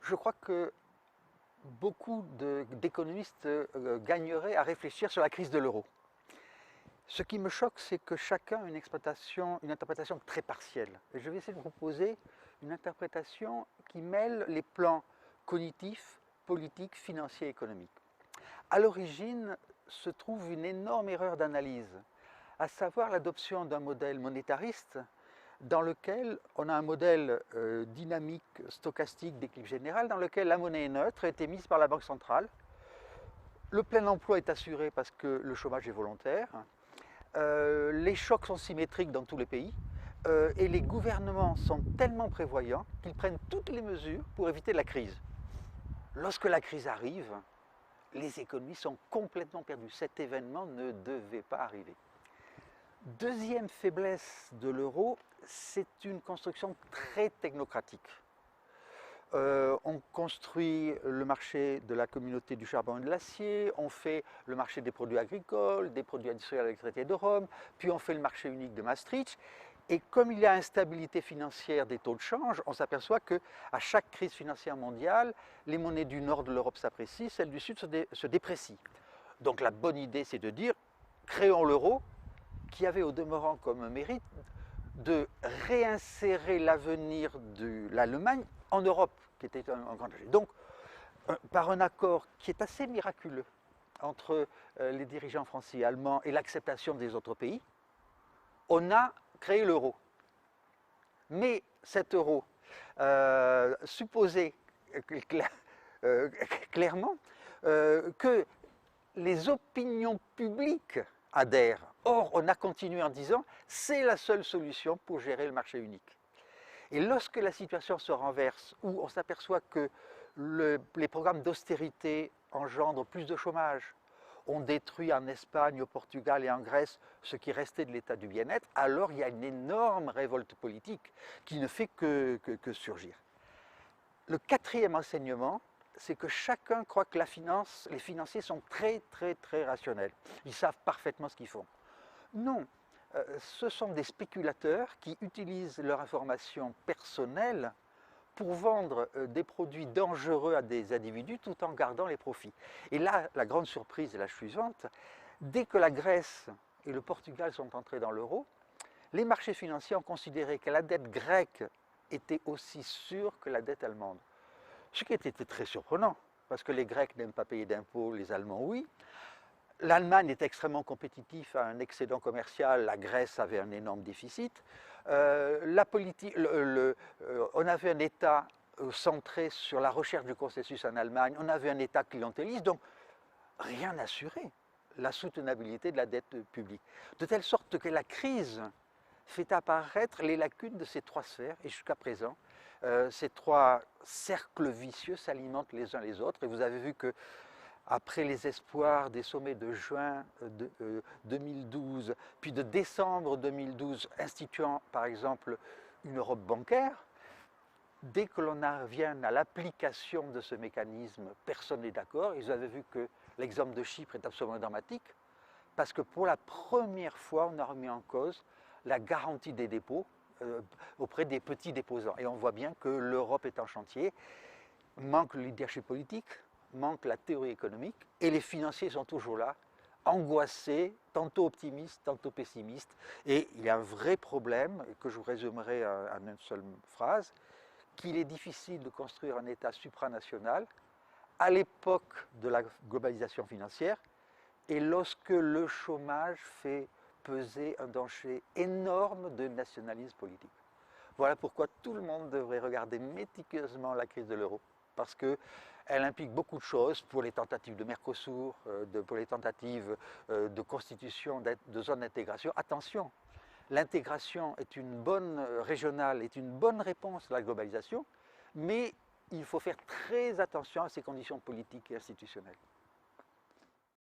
Je crois que beaucoup d'économistes gagneraient à réfléchir sur la crise de l'euro. Ce qui me choque, c'est que chacun a une interprétation très partielle. Et je vais essayer de vous proposer une interprétation qui mêle les plans cognitifs, politiques, financiers et économiques. À l'origine se trouve une énorme erreur d'analyse, à savoir l'adoption d'un modèle monétariste dans lequel on a un modèle dynamique, stochastique, d'équilibre général, dans lequel la monnaie est neutre, a été mise par la Banque centrale. Le plein emploi est assuré parce que le chômage est volontaire. Les chocs sont symétriques dans tous les pays. Et les gouvernements sont tellement prévoyants qu'ils prennent toutes les mesures pour éviter la crise. Lorsque la crise arrive, les économies sont complètement perdues. Cet événement ne devait pas arriver. Deuxième faiblesse de l'euro, c'est une construction très technocratique. On construit le marché de la communauté du charbon et de l'acier, on fait le marché des produits agricoles, des produits industriels avec le traité de Rome, puis on fait le marché unique de Maastricht. Et comme il y a instabilité financière des taux de change, on s'aperçoit qu'à chaque crise financière mondiale, les monnaies du nord de l'Europe s'apprécient, celles du sud se déprécient. Donc la bonne idée, c'est de dire, créons l'euro, qui avait au demeurant comme mérite de réinsérer l'avenir de l'Allemagne en Europe, qui était un grand danger. Donc, par un accord qui est assez miraculeux entre les dirigeants français et allemands et l'acceptation des autres pays, on a créé l'euro. Mais cet euro supposait clairement que les opinions publiques adhèrent. Or, on a continué en disant c'est la seule solution pour gérer le marché unique. Et lorsque la situation se renverse, où on s'aperçoit que les programmes d'austérité engendrent plus de chômage, on détruit en Espagne, au Portugal et en Grèce ce qui restait de l'état du bien-être, alors il y a une énorme révolte politique qui ne fait que surgir. Le quatrième enseignement, c'est que chacun croit que les financiers sont très rationnels. Ils savent parfaitement ce qu'ils font. Non, ce sont des spéculateurs qui utilisent leur information personnelle pour vendre des produits dangereux à des individus tout en gardant les profits. Et là, la grande surprise est la suivante. Dès que la Grèce et le Portugal sont entrés dans l'euro, les marchés financiers ont considéré que la dette grecque était aussi sûre que la dette allemande. Ce qui était très surprenant, parce que les Grecs n'aiment pas payer d'impôts, les Allemands oui. L'Allemagne est extrêmement compétitive, a un excédent commercial, la Grèce avait un énorme déficit. On avait un État centré sur la recherche du consensus en Allemagne, on avait un État clientéliste, donc rien n'assurait la soutenabilité de la dette publique. De telle sorte que la crise fait apparaître les lacunes de ces trois sphères, et jusqu'à présent, ces trois cercles vicieux s'alimentent les uns les autres, et vous avez vu que après les espoirs des sommets de juin 2012, puis de décembre 2012, instituant par exemple une Europe bancaire, dès que l'on vient à l'application de ce mécanisme, personne n'est d'accord. Vous avez vu que l'exemple de Chypre est absolument dramatique, parce que pour la première fois, on a remis en cause la garantie des dépôts auprès des petits déposants. Et on voit bien que l'Europe est en chantier, manque le leadership politique, manque la théorie économique, et les financiers sont toujours là, angoissés, tantôt optimistes, tantôt pessimistes. Et il y a un vrai problème, que je vous résumerai en une seule phrase, qu'il est difficile de construire un État supranational à l'époque de la globalisation financière, et lorsque le chômage fait peser un danger énorme de nationalisme politique. Voilà pourquoi tout le monde devrait regarder méticuleusement la crise de l'euro, parce qu'elle implique beaucoup de choses pour les tentatives de Mercosur, pour les tentatives de constitution de zones d'intégration. Attention, l'intégration est une bonne régionale, est une bonne réponse à la globalisation, mais il faut faire très attention à ses conditions politiques et institutionnelles.